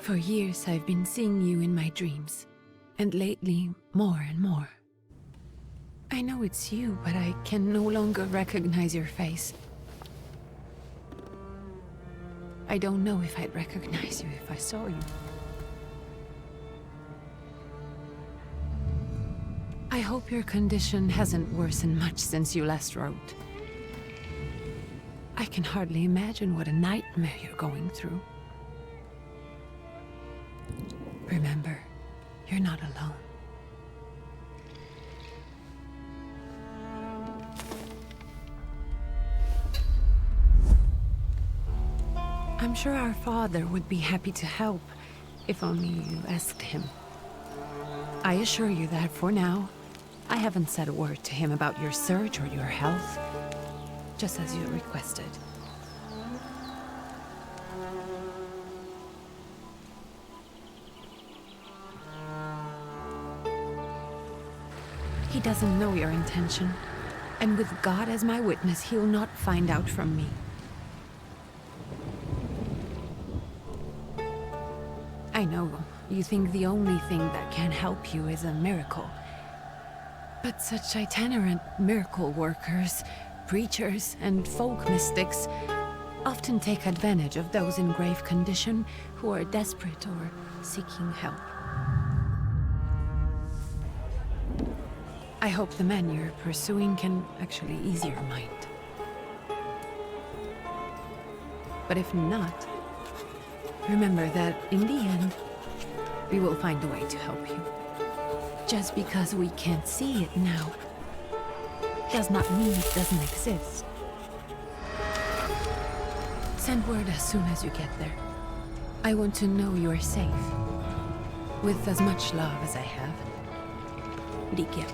For years I've been seeing you in my dreams, and lately more and more. I know it's you, but I can no longer recognize your face. I don't know if I'd recognize you if I saw you. I hope your condition hasn't worsened much since you last wrote. I can hardly imagine what a nightmare you're going through. Remember, you're not alone. I'm sure our father would be happy to help, if only you asked him. I assure you that for now, I haven't said a word to him about your search or your health, just as you requested. He doesn't know your intention, and with God as my witness, he'll not find out from me. I know you think the only thing that can help you is a miracle. But such itinerant miracle workers, preachers, and folk mystics often take advantage of those in grave condition who are desperate or seeking help. I hope the man you're pursuing can actually ease your mind. But if not, remember that in the end, we will find a way to help you. Just because we can't see it now, does not mean it doesn't exist. Send word as soon as you get there. I want to know you're safe. With as much love as I have. Likia.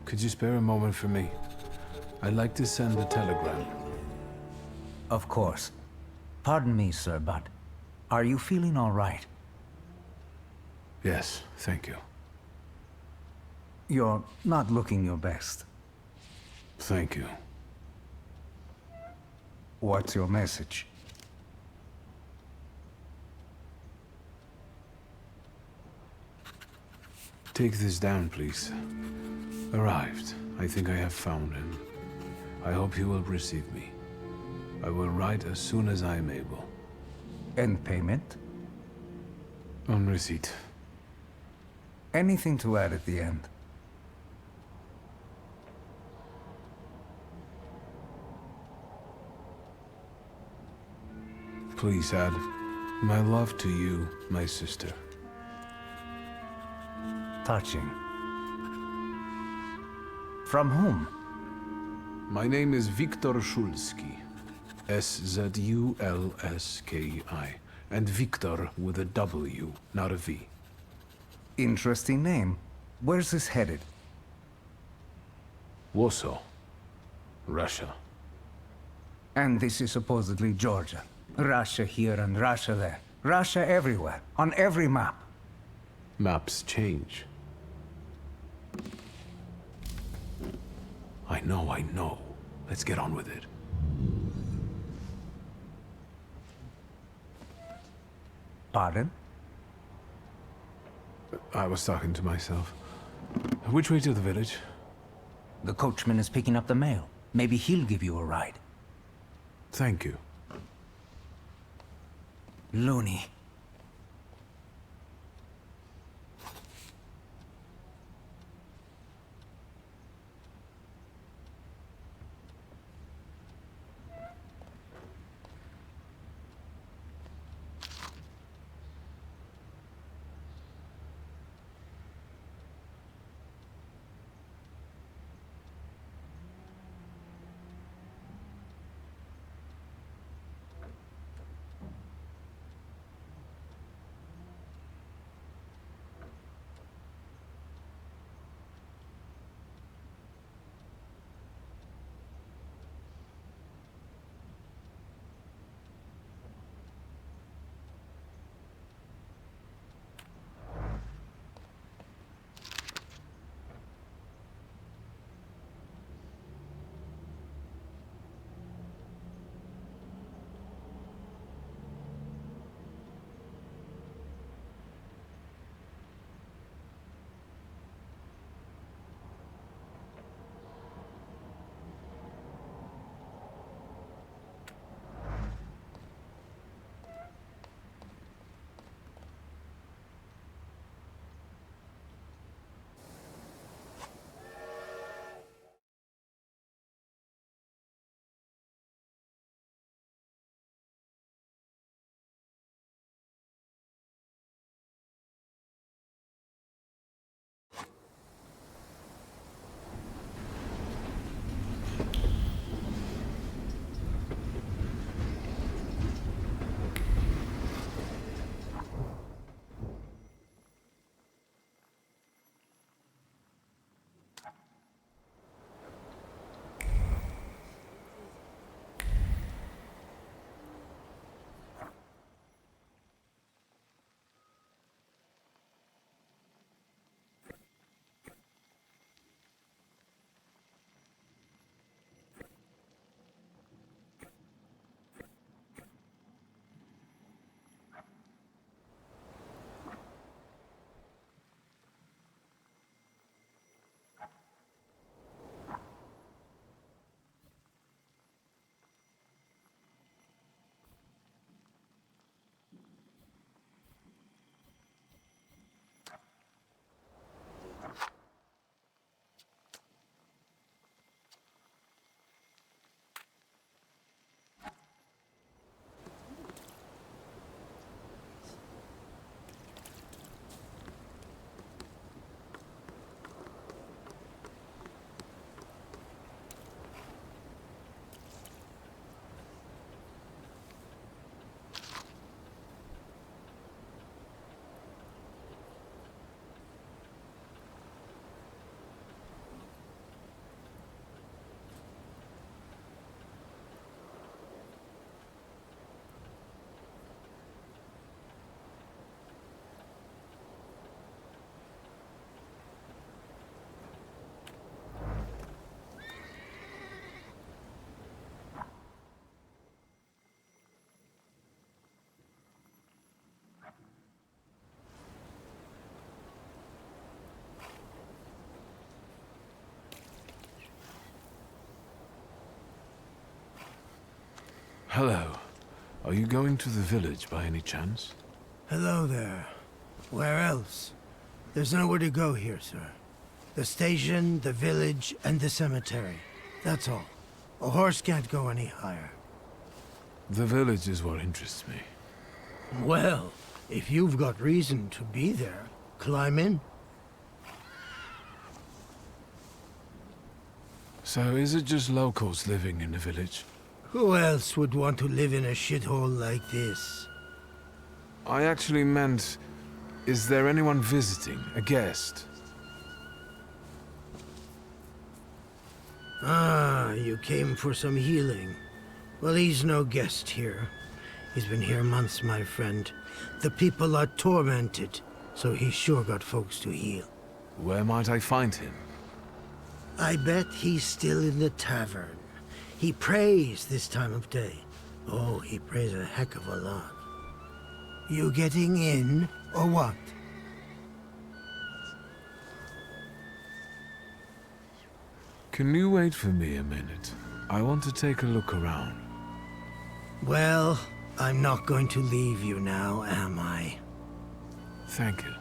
Could you spare a moment for me? I'd like to send a telegram. Of course. Pardon me, sir, but are you feeling all right? Yes, thank you. You're not looking your best. Thank you. What's your message? Take this down, please. Arrived. I think I have found him. I hope he will receive me. I will write as soon as I am able. And payment? On receipt. Anything to add at the end? Please add, my love to you, my sister. Touching. From whom? My name is Viktor Szulski. S-Z-U-L-S-K-I. And Viktor with a W, not a V. Interesting name. Where's this headed? Warsaw. Russia. And this is supposedly Georgia. Russia here and Russia there. Russia everywhere. On every map. Maps change. I know. Let's get on with it. Pardon? I was talking to myself. Which way to the village? The coachman is picking up the mail. Maybe he'll give you a ride. Thank you. Loony. Hello. Are you going to the village by any chance? Hello there. Where else? There's nowhere to go here, sir. The station, the village, and the cemetery. That's all. A horse can't go any higher. The village is what interests me. Well, if you've got reason to be there, climb in. So is it just locals living in the village? Who else would want to live in a shithole like this? I actually meant, is there anyone visiting, a guest? Ah, you came for some healing. Well, he's no guest here. He's been here months, my friend. The people are tormented, so he's sure got folks to heal. Where might I find him? I bet he's still in the tavern. He prays this time of day. Oh, he prays a heck of a lot. You getting in, or what? Can you wait for me a minute? I want to take a look around. Well, I'm not going to leave you now, am I? Thank you.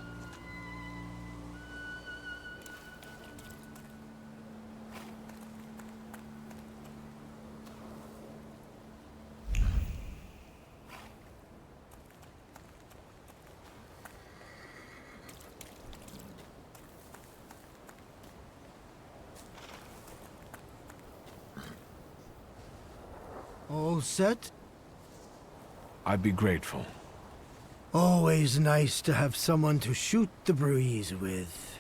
All set? I'd be grateful. Always nice to have someone to shoot the breeze with.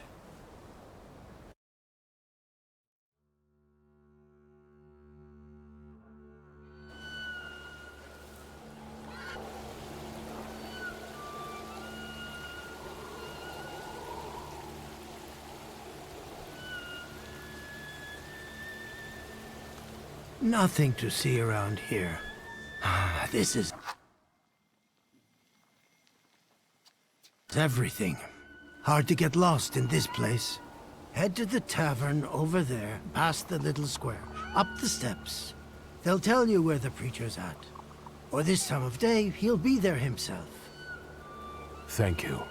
Nothing to see around here. This is everything. Hard to get lost in this place. Head to the tavern over there, past the little square, up the steps. They'll tell you where the preacher's at. Or this time of day, he'll be there himself. Thank you.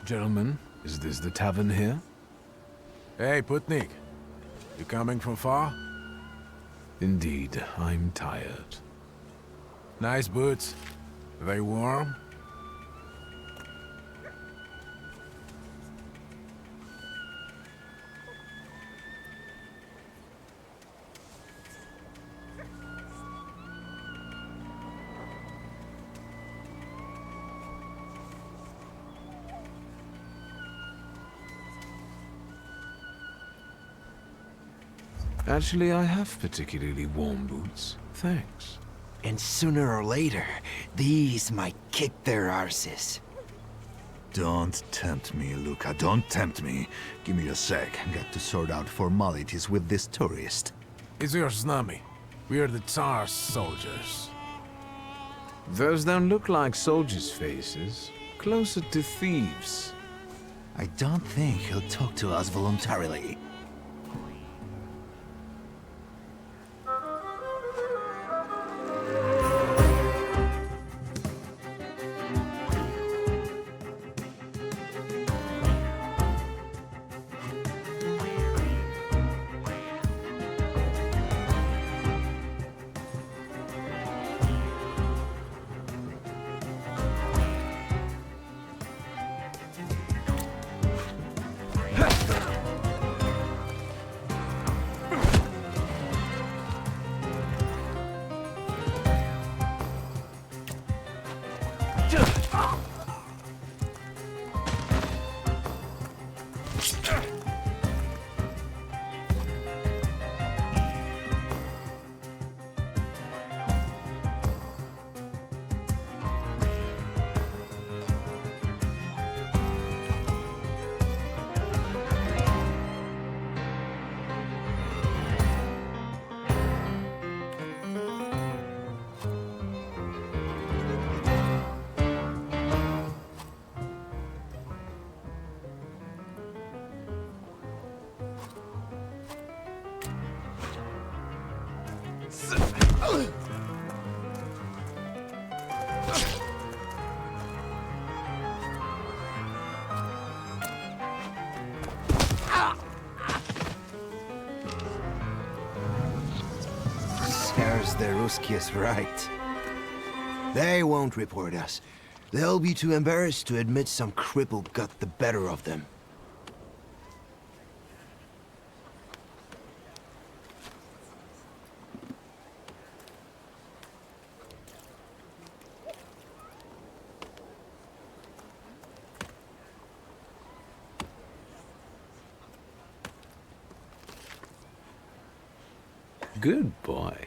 Gentlemen, is this the tavern here? Hey, Putnik. You coming from far? Indeed, I'm tired. Nice boots. They warm? Actually, I have particularly warm boots. Thanks. And sooner or later, these might kick their arses. Don't tempt me, Luca. Don't tempt me. Give me a sec. Got to sort out formalities with this tourist. It's your Znami. We are the Tsar's soldiers. Those don't look like soldiers' faces. Closer to thieves. I don't think he'll talk to us voluntarily. Serves the Ruskies right. They won't report us. They'll be too embarrassed to admit some cripple got the better of them. Good boy.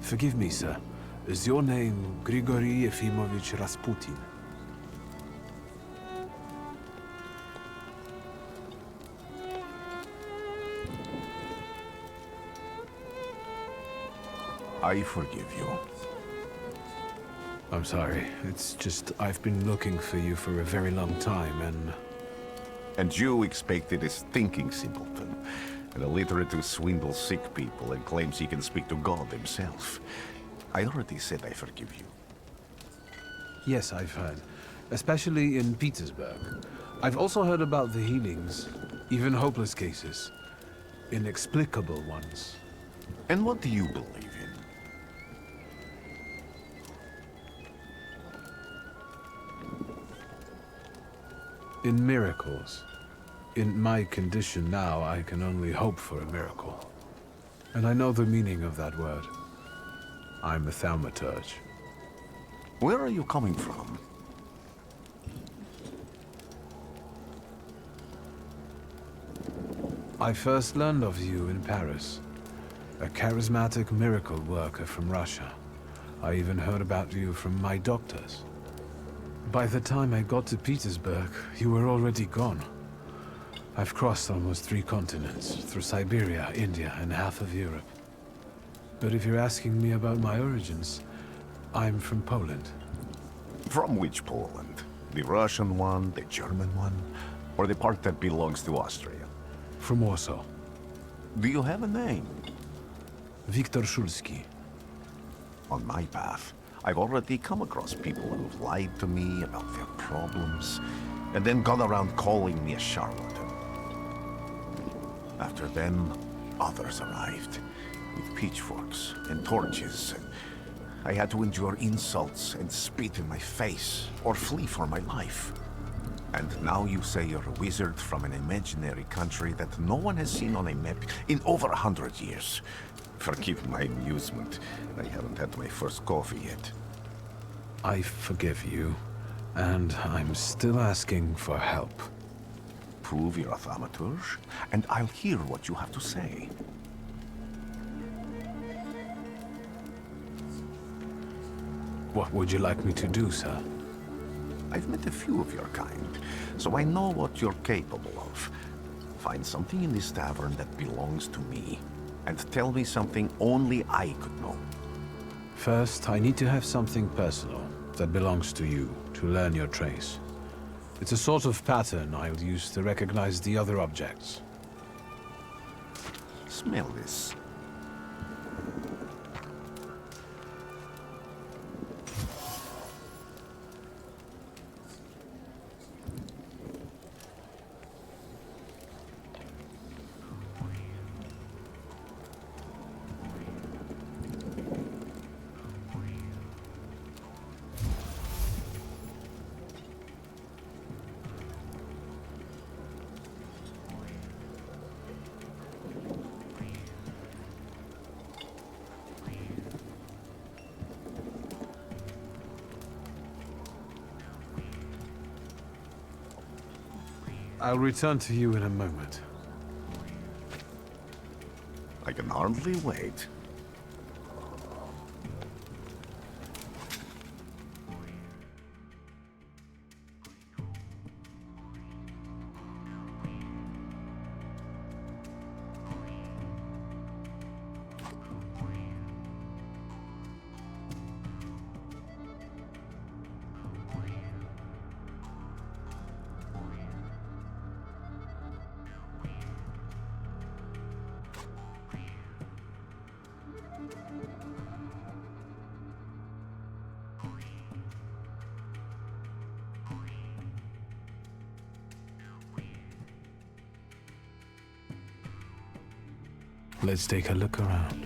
Forgive me, sir. Is your name Grigory Yefimovich Rasputin? I forgive you. I'm sorry. It's just I've been looking for you for a very long time, and... And you expected this thinking simpleton, an illiterate who swindles sick people and claims he can speak to God himself. I already said I forgive you. Yes, I've heard. Especially in Petersburg. I've also heard about the healings, even hopeless cases. Inexplicable ones. And what do you believe in? In miracles. In my condition now, I can only hope for a miracle. And I know the meaning of that word. I'm a Thaumaturge. Where are you coming from? I first learned of you in Paris. A charismatic miracle worker from Russia. I even heard about you from my doctors. By the time I got to Petersburg, you were already gone. I've crossed almost 3 continents, through Siberia, India, and half of Europe. But if you're asking me about my origins, I'm from Poland. From which Poland? The Russian one, the German one, or the part that belongs to Austria? From Warsaw. Do you have a name? Wiktor Szulski. On my path, I've already come across people who've lied to me about their problems, and then gone around calling me a charlatan. After them, others arrived, with pitchforks and torches, and I had to endure insults and spit in my face, or flee for my life. And now you say you're a wizard from an imaginary country that no one has seen on a map in over 100 years. Forgive my amusement, I haven't had my first coffee yet. I forgive you, and I'm still asking for help. Prove you're a Thaumaturge, and I'll hear what you have to say. What would you like me to do, sir? I've met a few of your kind, so I know what you're capable of. Find something in this tavern that belongs to me, and tell me something only I could know. First, I need to have something personal that belongs to you to learn your trace. It's a sort of pattern I'll use to recognize the other objects. Smell this. I'll return to you in a moment. I can hardly wait. Let's take a look around.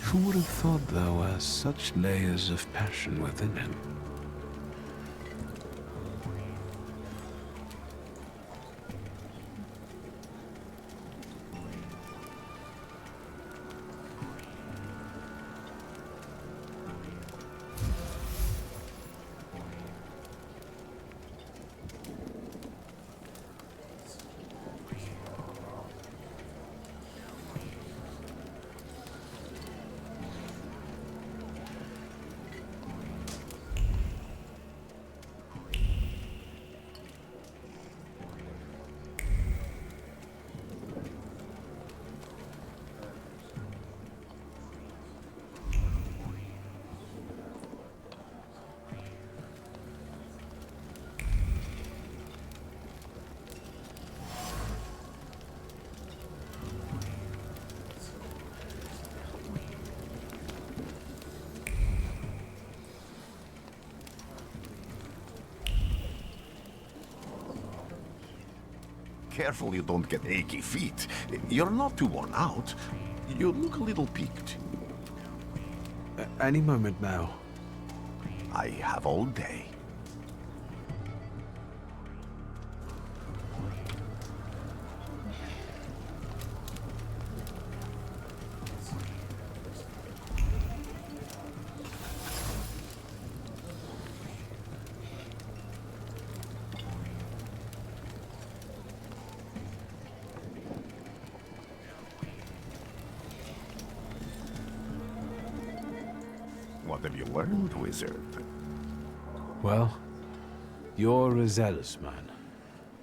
Who would have thought there were such layers of passion within him? Careful you don't get achy feet. You're not too worn out. You look a little peaked. Any moment now. I have all day. What have you learned, wizard? Well, you're a zealous man.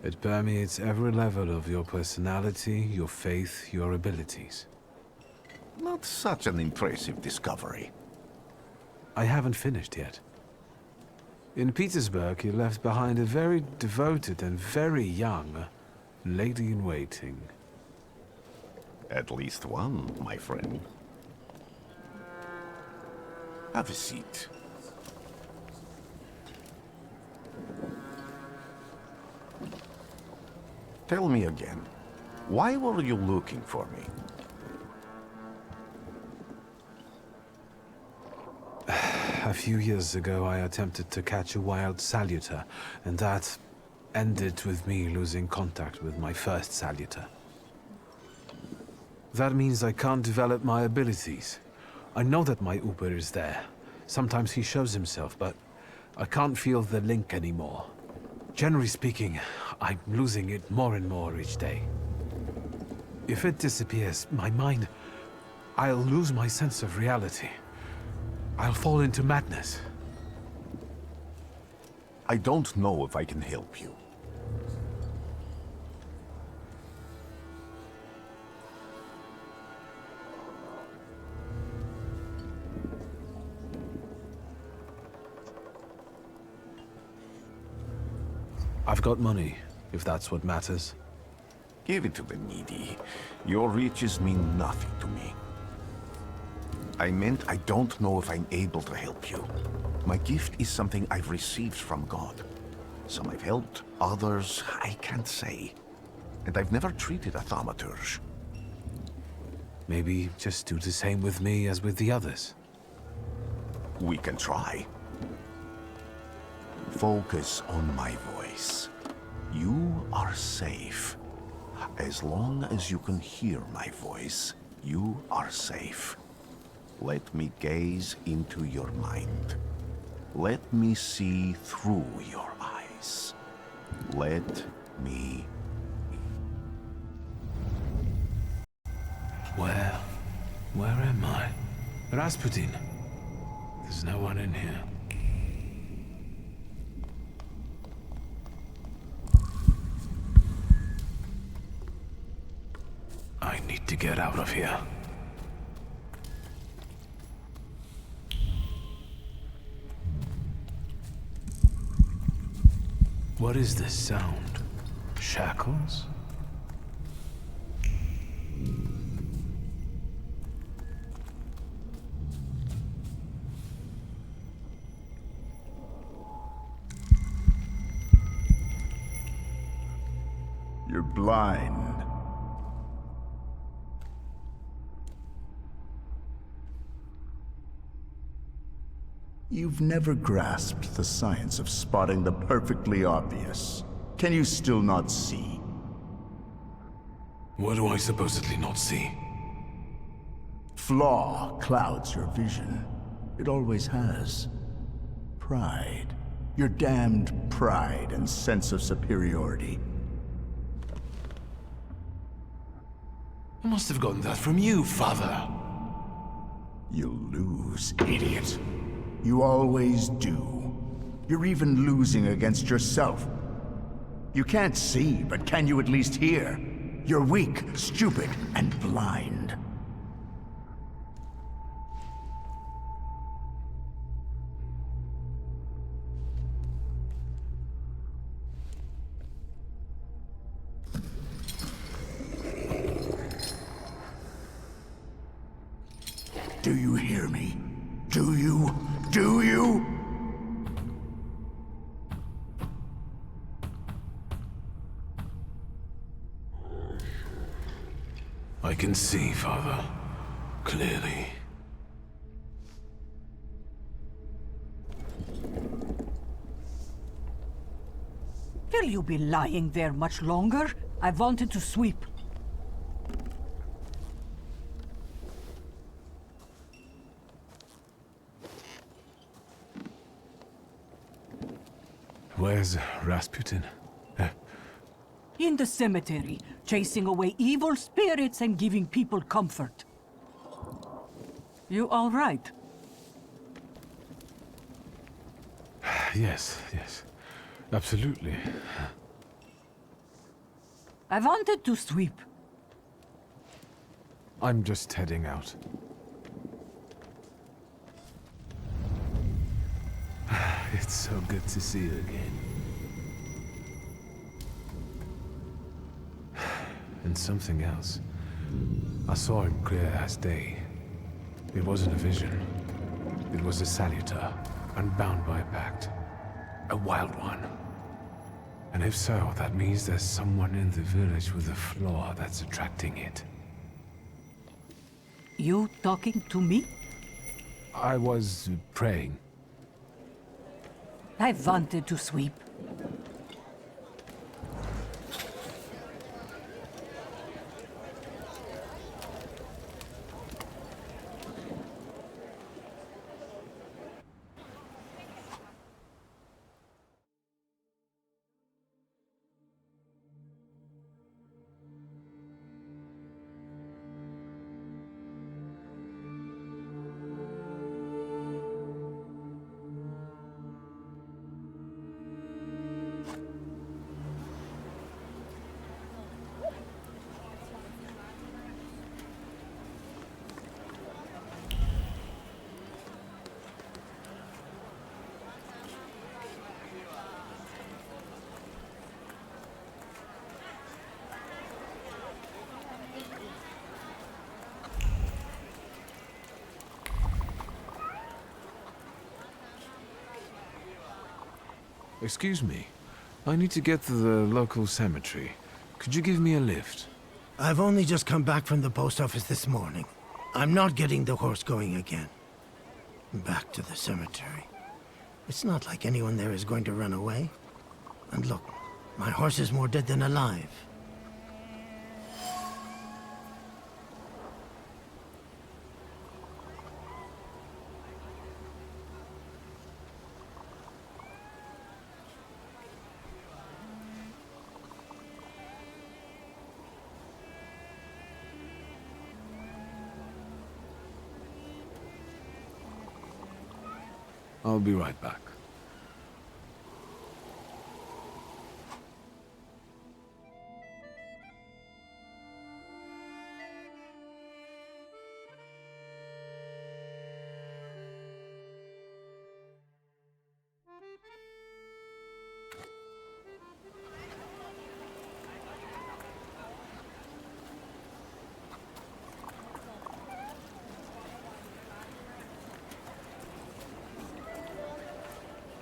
It permeates every level of your personality, your faith, your abilities. Not such an impressive discovery. I haven't finished yet. In Petersburg, you left behind a very devoted and very young lady-in-waiting. At least one, my friend. Have a seat. Tell me again, why were you looking for me? A few years ago, I attempted to catch a wild saluter, and that ended with me losing contact with my first saluter. That means I can't develop my abilities. I know that my Uber is there. Sometimes he shows himself, but I can't feel the link anymore. Generally speaking, I'm losing it more and more each day. If it disappears, my mind, I'll lose my sense of reality. I'll fall into madness. I don't know if I can help you. I've got money, if that's what matters. Give it to the needy. Your riches mean nothing to me. I meant I don't know if I'm able to help you. My gift is something I've received from God. Some I've helped, others I can't say. And I've never treated a Thaumaturge. Maybe just do the same with me as with the others. We can try. Focus on my voice. You are safe. As long as you can hear my voice, you are safe. Let me gaze into your mind. Let me see through your eyes. Let me... Where am I? Rasputin. There's no one in here. I need to get out of here. What is this sound? Shackles? You're blind. You've never grasped the science of spotting the perfectly obvious. Can you still not see? What do I supposedly not see? Flaw clouds your vision. It always has. Pride. Your damned pride and sense of superiority. I must have gotten that from you, Father. You'll lose, idiot. You always do. You're even losing against yourself. You can't see, but can you at least hear? You're weak, stupid, and blind. Do you hear me? Do you? Do you? I can see, Father. Clearly. Will you be lying there much longer? I wanted to sweep. Where's Rasputin? In the cemetery, chasing away evil spirits and giving people comfort. You all right? Yes, yes. Absolutely. I wanted to sweep. I'm just heading out. It's so good to see you again. And something else. I saw him clear as day. It wasn't a vision. It was a saluter, unbound by a pact. A wild one. And if so, that means there's someone in the village with a flaw that's attracting it. You talking to me? I was praying. I wanted to sweep. Excuse me. I need to get to the local cemetery. Could you give me a lift? I've only just come back from the post office this morning. I'm not getting the horse going again. Back to the cemetery. It's not like anyone there is going to run away. And look, my horse is more dead than alive. I'll be right back.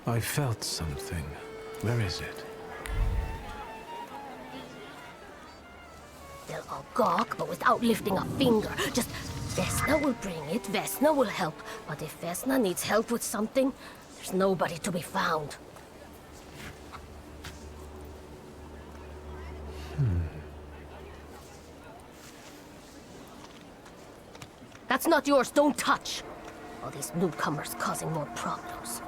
I felt something. Where is it? They'll all gawk, but without lifting a finger. Just, Vesna will bring it, Vesna will help. But if Vesna needs help with something, there's nobody to be found. That's not yours, don't touch! All these newcomers causing more problems.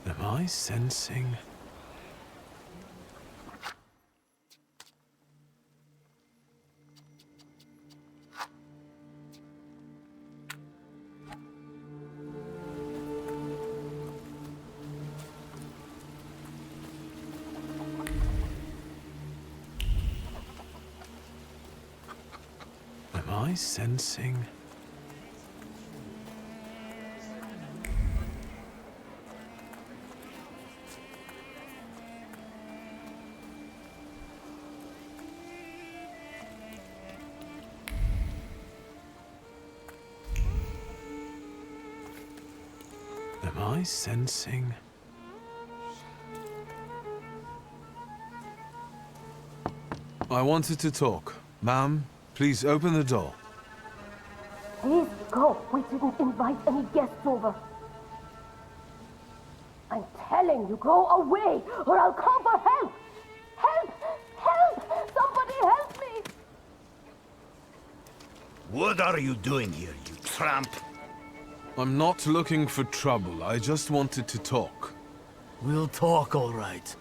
Am I sensing? Am I sensing? Am I sensing? I wanted to talk. Ma'am, please open the door. Please go. We didn't invite any guests over. I'm telling you, go away, or I'll call for help! Help! Help! Somebody help me! What are you doing here, you tramp? I'm not looking for trouble. I just wanted to talk. We'll talk, all right.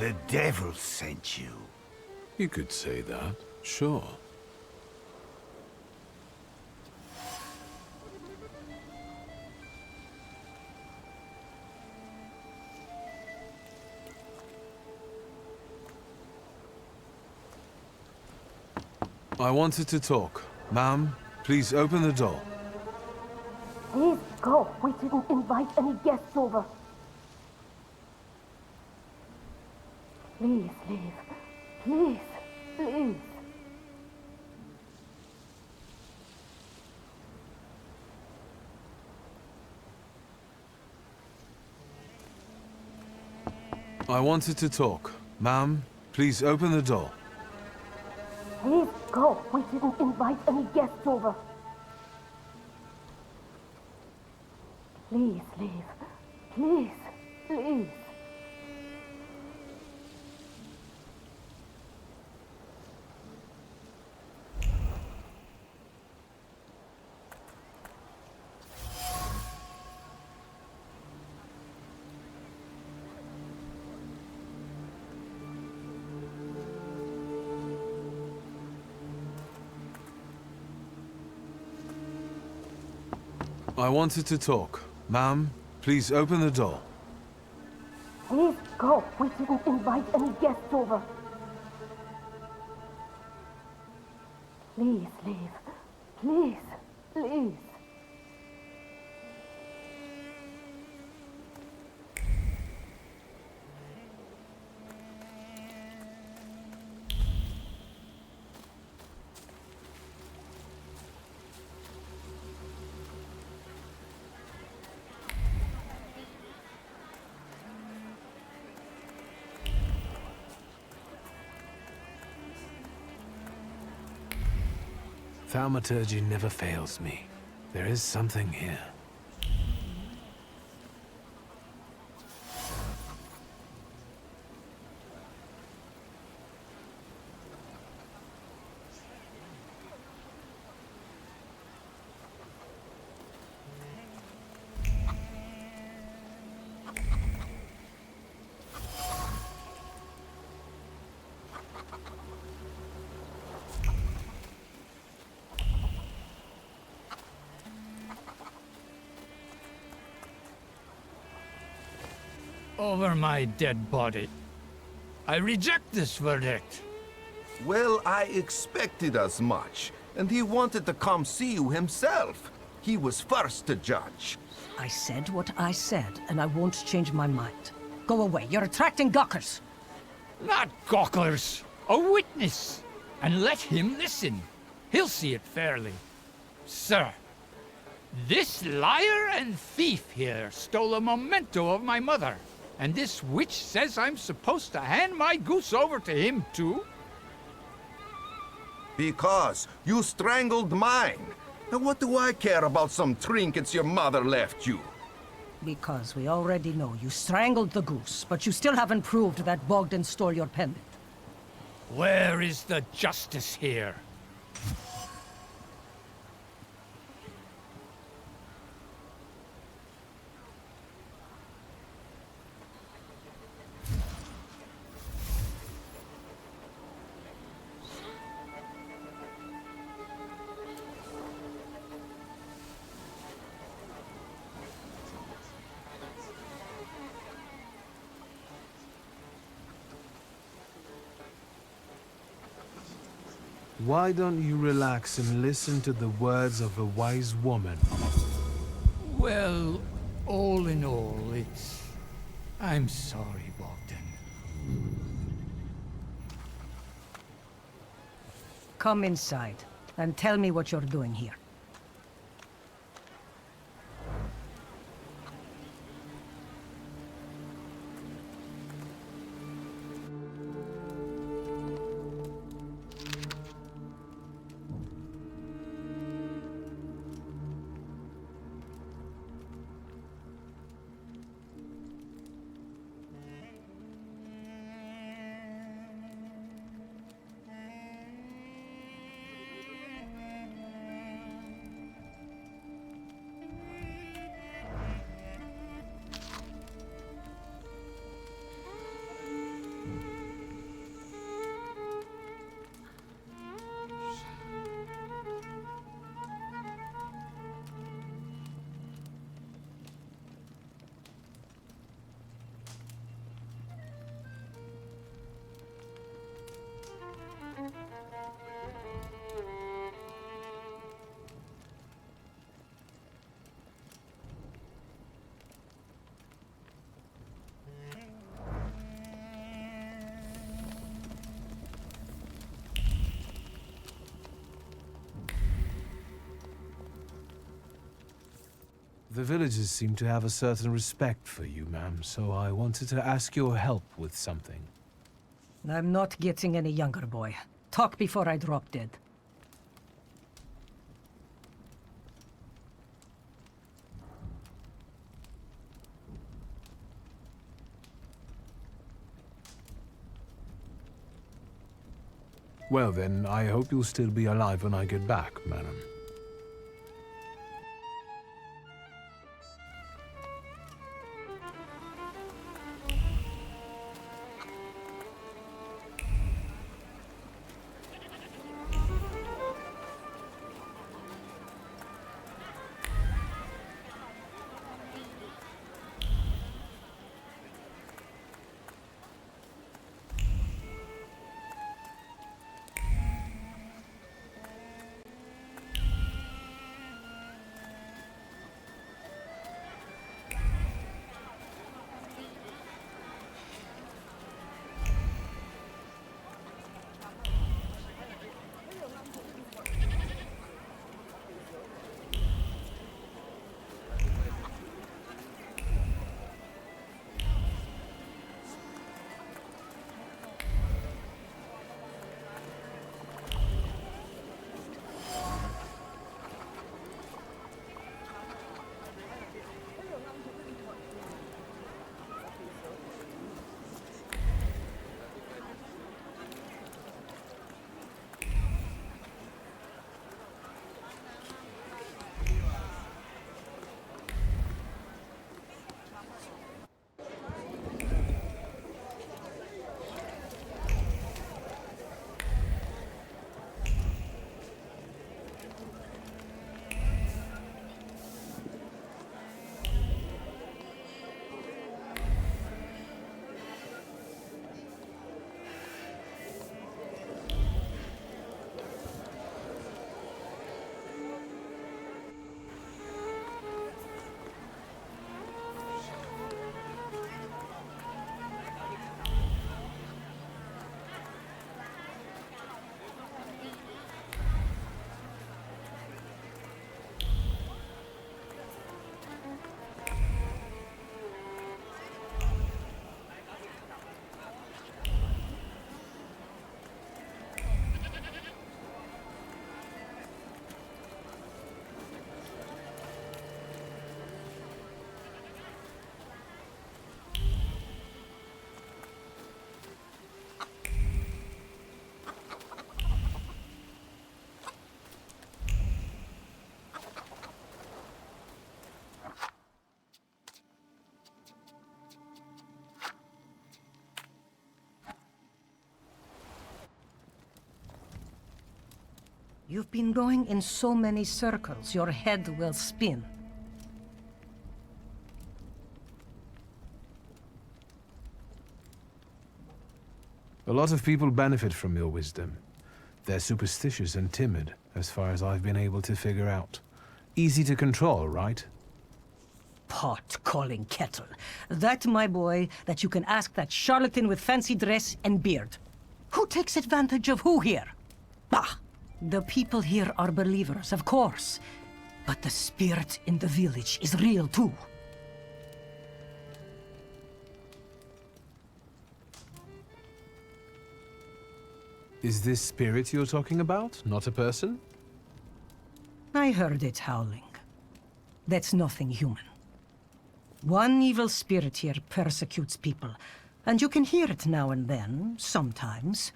The devil sent you. You could say that, sure. I wanted to talk. Ma'am, please open the door. Please go. We didn't invite any guests over. Please leave. Please, please. I wanted to talk. Ma'am, please open the door. Please go. We didn't invite any guests over. Please leave. Please, please. I wanted to talk. Ma'am, please open the door. Please go. We didn't invite any guests over. Please leave. Please, please. Thaumaturge never fails me. There is something here. Over my dead body. I reject this verdict. Well, I expected as much, and he wanted to come see you himself. He was first to judge. I said what I said, and I won't change my mind. Go away, you're attracting gawkers! Not gawkers, a witness. And let him listen. He'll see it fairly. Sir, this liar and thief here stole a memento of my mother. And this witch says I'm supposed to hand my goose over to him, too? Because you strangled mine. Now what do I care about some trinkets your mother left you? Because we already know you strangled the goose, but you still haven't proved that Bogdan stole your pendant. Where is the justice here? Why don't you relax and listen to the words of a wise woman? Well, all in all, I'm sorry, Bogdan. Come inside, and tell me what you're doing here. The villagers seem to have a certain respect for you, ma'am, so I wanted to ask your help with something. I'm not getting any younger, boy. Talk before I drop dead. Well then, I hope you'll still be alive when I get back, madam. You've been going in so many circles, your head will spin. A lot of people benefit from your wisdom. They're superstitious and timid, as far as I've been able to figure out. Easy to control, right? Pot calling kettle. That, my boy, that you can ask that charlatan with fancy dress and beard. Who takes advantage of who here? Bah! The people here are believers, of course. But the spirit in the village is real too. Is this spirit you're talking about, not a person? I heard it howling. That's nothing human. One evil spirit here persecutes people, and you can hear it now and then, sometimes.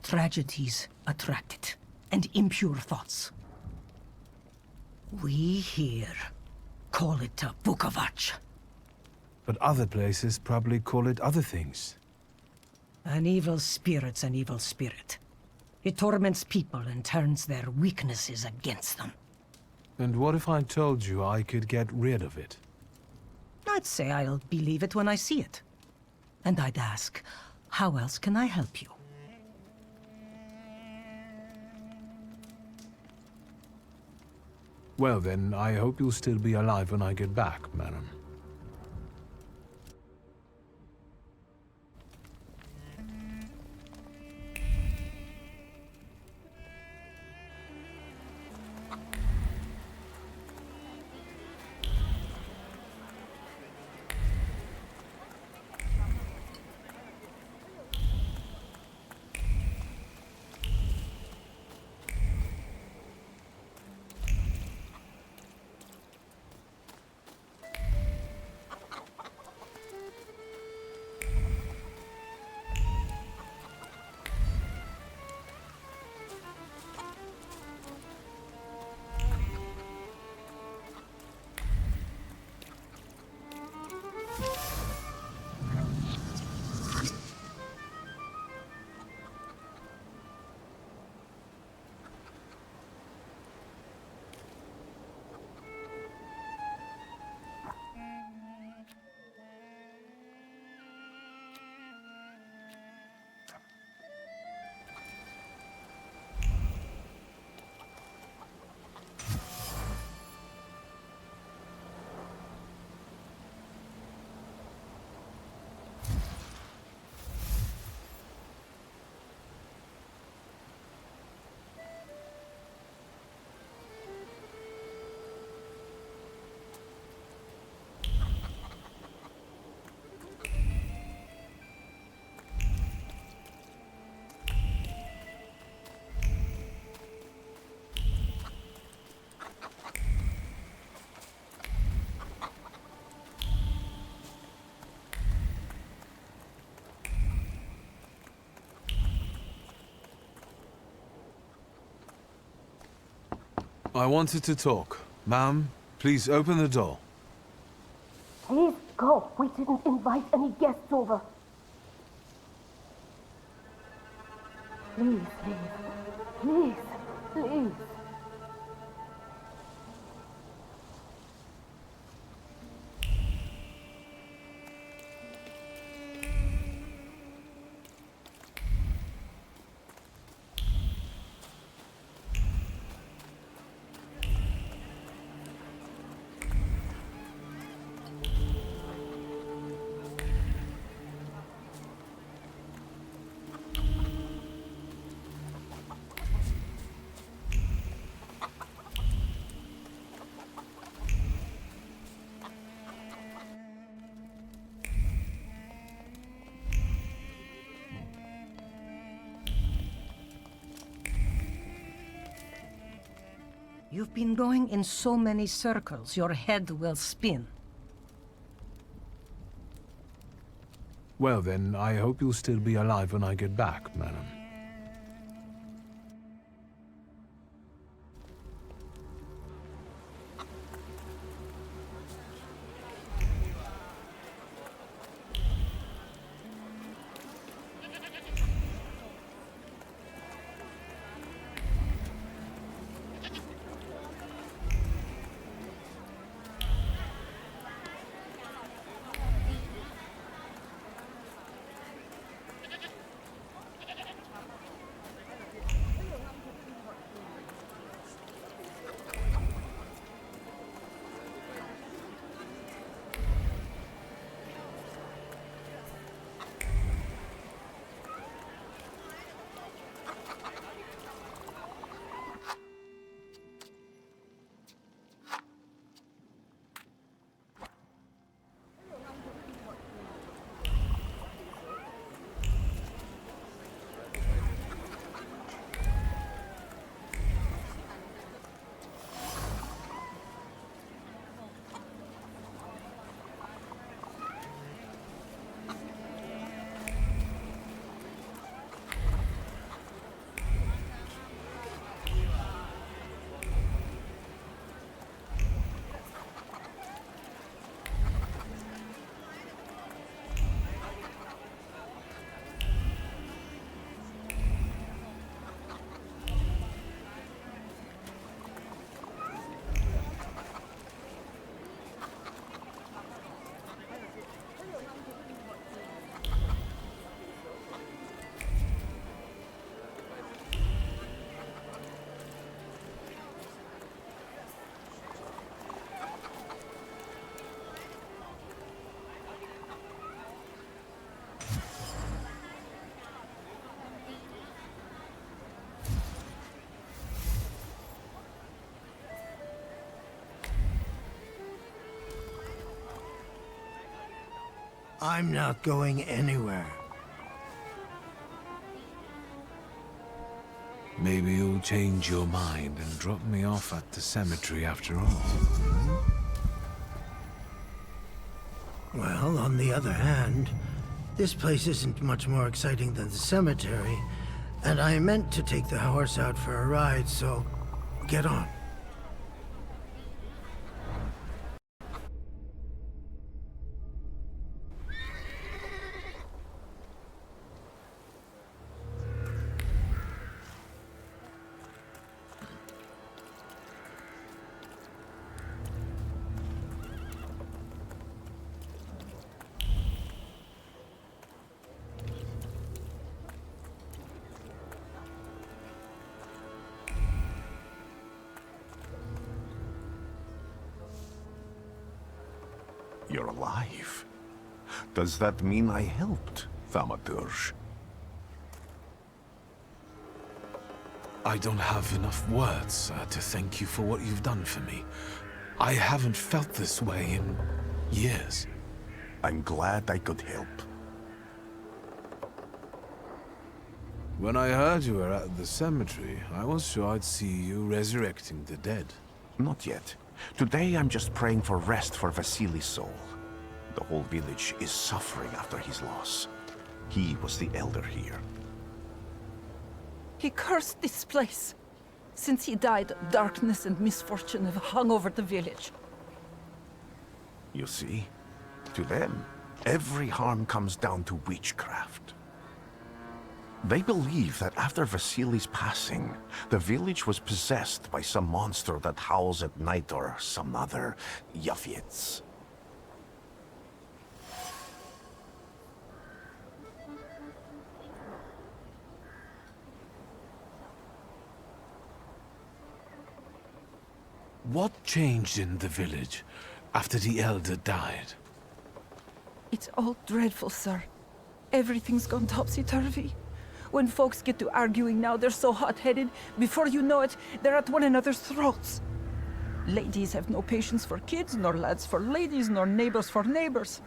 Tragedies attract it, and impure thoughts. We here call it a Bukovac. But other places probably call it other things. An evil spirit's an evil spirit. It torments people and turns their weaknesses against them. And what if I told you I could get rid of it? I'd say I'll believe it when I see it. And I'd ask, how else can I help you? Well then, I hope you'll still be alive when I get back, madam. I wanted to talk. Ma'am, please open the door. Please go. We didn't invite any guests over. Please, please. Please, please. You've been going in so many circles, your head will spin. Well then, I hope you'll still be alive when I get back, madam. I'm not going anywhere. Maybe you'll change your mind and drop me off at the cemetery after all. Well, on the other hand, this place isn't much more exciting than the cemetery, and I meant to take the horse out for a ride, so get on. You're alive. Does that mean I helped, Thaumaturge? I don't have enough words to thank you for what you've done for me. I haven't felt this way in years. I'm glad I could help. When I heard you were at the cemetery, I was sure I'd see you resurrecting the dead. Not yet. Today I'm just praying for rest for Vasily's soul. The whole village is suffering after his loss. He was the elder here. He cursed this place. Since he died, darkness and misfortune have hung over the village. You see? To them, every harm comes down to witchcraft. They believe that after Vasily's passing, the village was possessed by some monster that howls at night or some other Yafits. What changed in the village after the elder died? It's all dreadful, sir. Everything's gone topsy-turvy. When folks get to arguing now, they're so hot-headed, before you know it, they're at one another's throats. Ladies have no patience for kids, nor lads for ladies, nor neighbors for neighbors.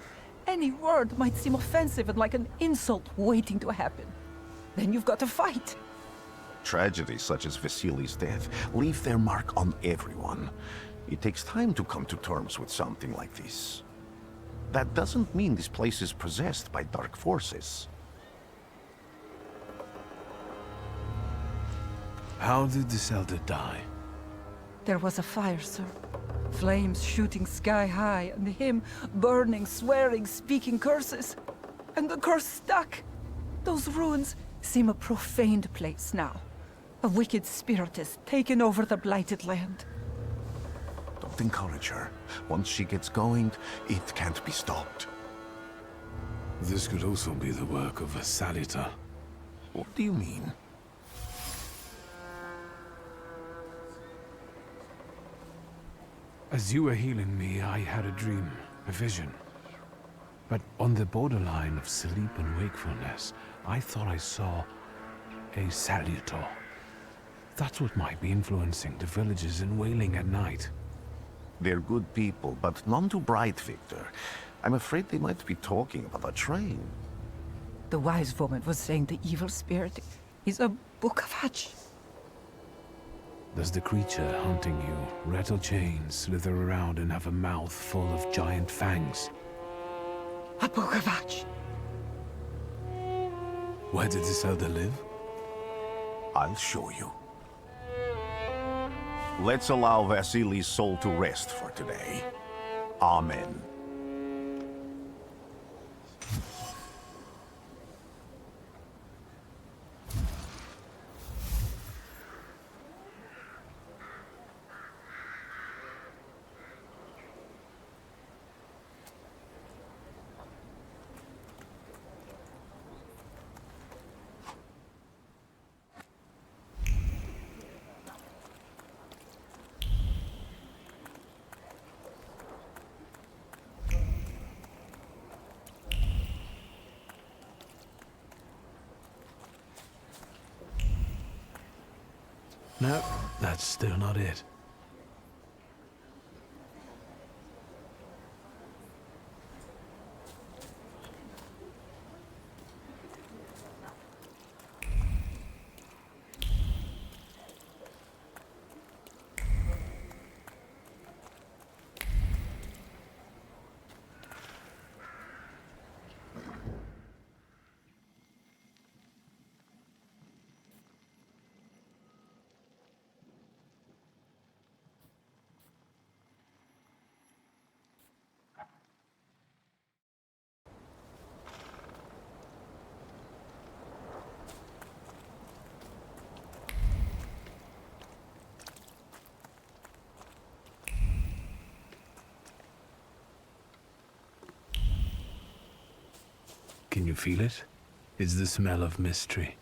Any word might seem offensive and like an insult waiting to happen. Then you've got to fight. Tragedies such as Vasily's death leave their mark on everyone. It takes time to come to terms with something like this. That doesn't mean this place is possessed by dark forces. How did this elder die? There was a fire, sir. Flames shooting sky high, and him burning, swearing, speaking curses. And the curse stuck. Those ruins seem a profaned place now. A wicked spirit has taken over the blighted land. Don't encourage her. Once she gets going, it can't be stopped. This could also be the work of a Salita. What do you mean? As you were healing me, I had a dream, a vision. But on the borderline of sleep and wakefulness, I thought I saw a Salutor. That's what might be influencing the villagers in Wailing at night. They're good people, but none too bright, Victor. I'm afraid they might be talking about a train. The wise woman was saying the evil spirit is a book of hatch. Does the creature hunting you rattle chains, slither around, and have a mouth full of giant fangs? A book of hatch. Where did this elder live? I'll show you. Let's allow Vasily's soul to rest for today. Amen. No, that's still not it. Can you feel it? It's the smell of mystery.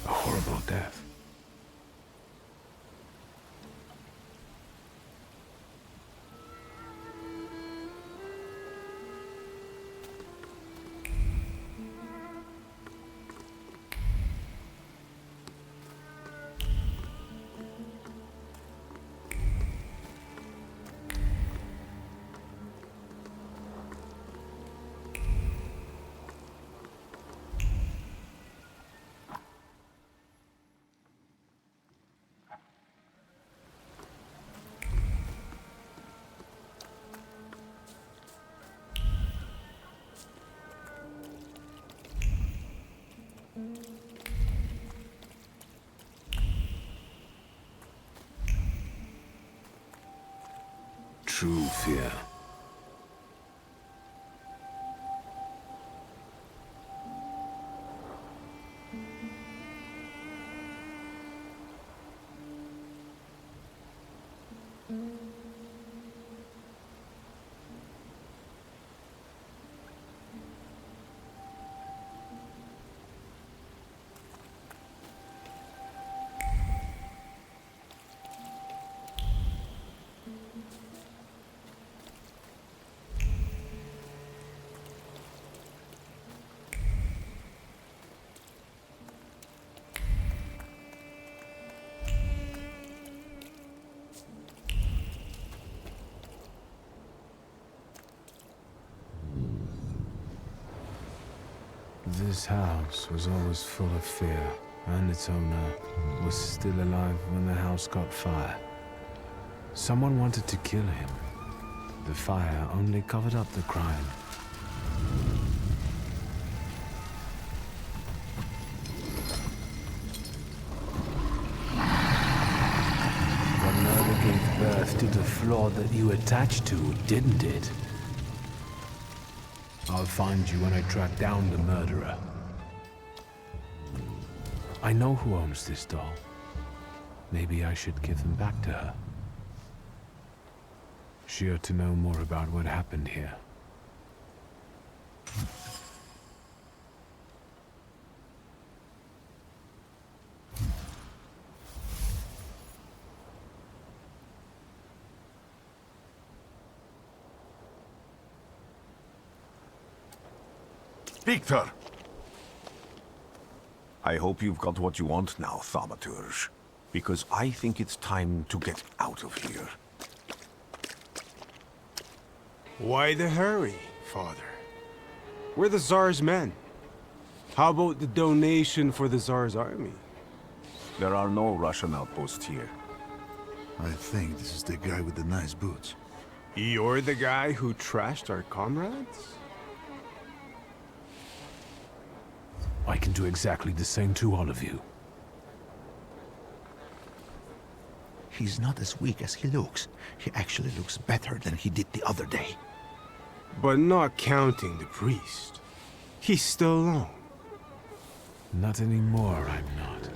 A horrible death. true fear. This house was always full of fear, and its owner was still alive when the house caught fire. Someone wanted to kill him. The fire only covered up the crime. The murder gave birth to the flaw that you attached to, didn't it? I'll find you when I track down the murderer. I know who owns this doll. Maybe I should give them back to her. She ought to know more about what happened here. Victor! I hope you've got what you want now, Thaumaturge. Because I think it's time to get out of here. Why the hurry, Father? We're the Tsar's men. How about the donation for the Tsar's army? There are no Russian outposts here. I think this is the guy with the nice boots. You're the guy who trashed our comrades? I can do exactly the same to all of you. He's not as weak as he looks. He actually looks better than he did the other day. But not counting the priest. He's still alone. Not anymore, I'm not.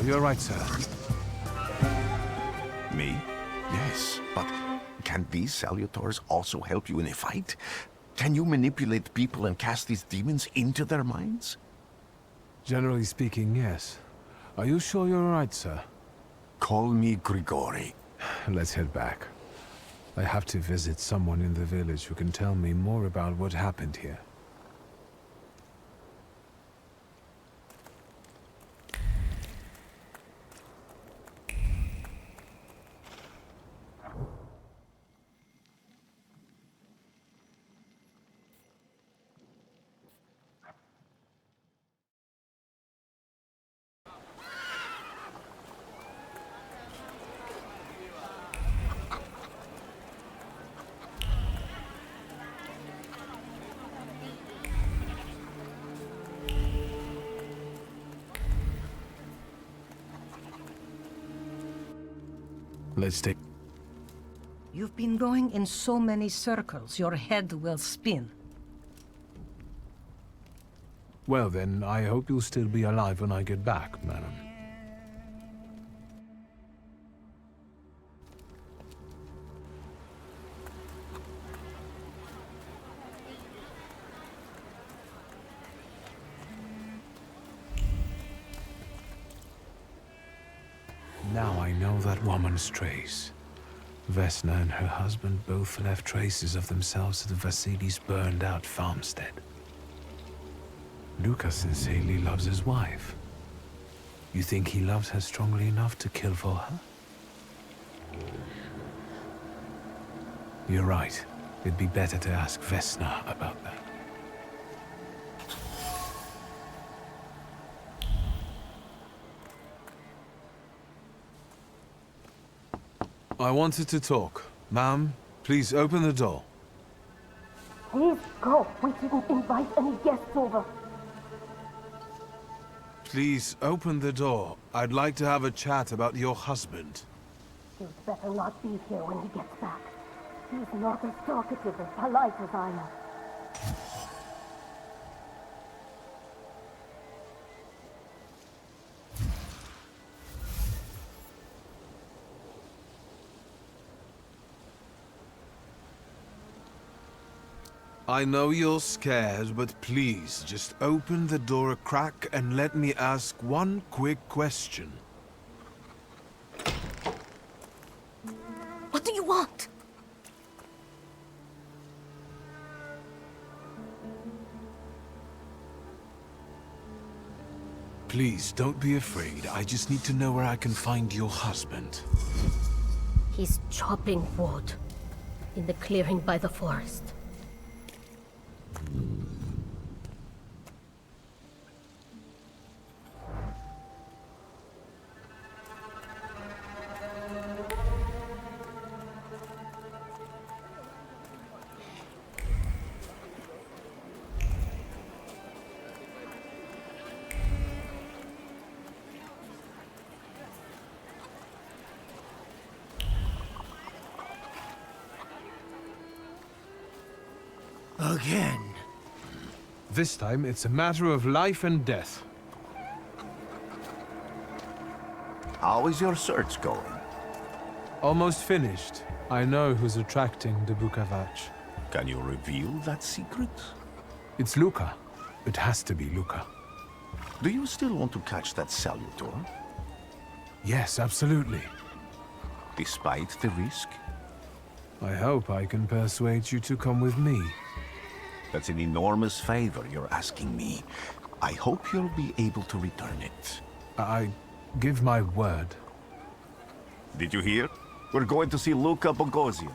You're right, sir. Me? Yes, but can these salutors also help you in a fight? Can you manipulate people and cast these demons into their minds? Generally speaking, yes. Are you sure you're right, sir? Call me Grigori. Let's head back. I have to visit someone in the village who can tell me more about what happened here. Let's take... You've been going in so many circles, your head will spin. Well then, I hope you'll still be alive when I get back, madam. Now I know that woman's trace. Vesna and her husband both left traces of themselves at the Vasily's burned-out farmstead. Luca sincerely loves his wife. You think he loves her strongly enough to kill for her? You're right. It'd be better to ask Vesna about that. I wanted to talk. Ma'am, please open the door. Please go. We didn't invite any guests over. Please open the door. I'd like to have a chat about your husband. He'd better not be here when he gets back. He's not as talkative and polite as I am. I know you're scared, but please, just open the door a crack and let me ask one quick question. What do you want? Please, don't be afraid. I just need to know where I can find your husband. He's chopping wood in the clearing by the forest. Again. This time, it's a matter of life and death. How is your search going? Almost finished. I know who's attracting the Bukavach. Can you reveal that secret? It's Luca. It has to be Luca. Do you still want to catch that Salutor? Yes, absolutely. Despite the risk? I hope I can persuade you to come with me. That's an enormous favor you're asking me. I hope you'll be able to return it. I give my word. Did you hear? We're going to see Luca Bogosian.